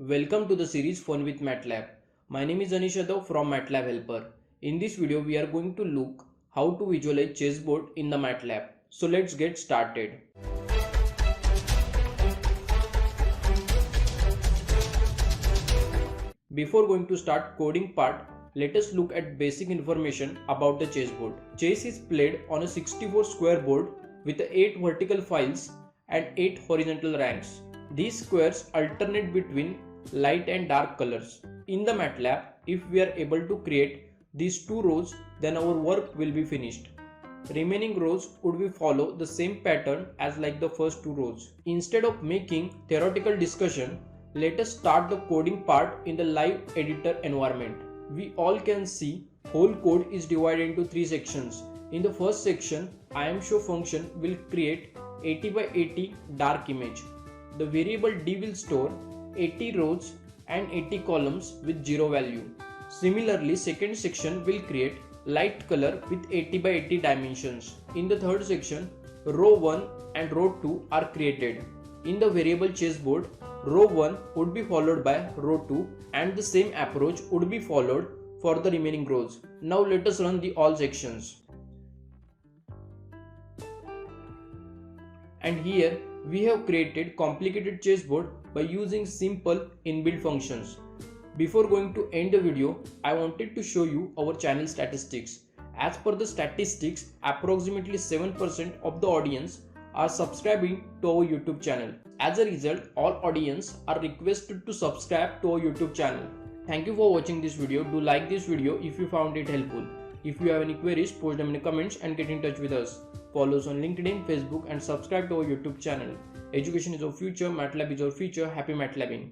Welcome to the series Fun with MATLAB. My name is Anish Yadav from MATLAB Helper. In this video, we are going to look how to visualize chessboard in the MATLAB. So let's get started. Before going to start coding part, let us look at basic information about the chessboard. Chess is played on a 64 square board with 8 vertical files and 8 horizontal ranks. These squares alternate between light and dark colors. In the MATLAB, if we are able to create these two rows, then our work will be finished. Remaining rows would be follow the same pattern as like the first two rows. Instead of making theoretical discussion, let us start the coding part in the live editor environment. We all can see whole code is divided into 3 sections. In the first section, IamShow function will create 80 by 80 dark image. The variable d will store 80 rows and 80 columns with 0 value. Similarly, second section will create light color with 80 by 80 dimensions. In the third section, row 1 and row 2 are created. In the variable chessboard, row 1 would be followed by row 2 and the same approach would be followed for the remaining rows. Now let us run the all sections. And here we have created complicated chessboard by using simple inbuilt functions. Before going to end the video, I wanted to show you our channel statistics. As per the statistics, approximately 7% of the audience are subscribing to our YouTube channel. As a result, all audience are requested to subscribe to our YouTube channel. Thank you for watching this video. Do like this video if you found it helpful. If you have any queries, post them in the comments and get in touch with us. Follow us on LinkedIn, Facebook and subscribe to our YouTube channel. Education is our future, MATLAB is our future. Happy MATLABing!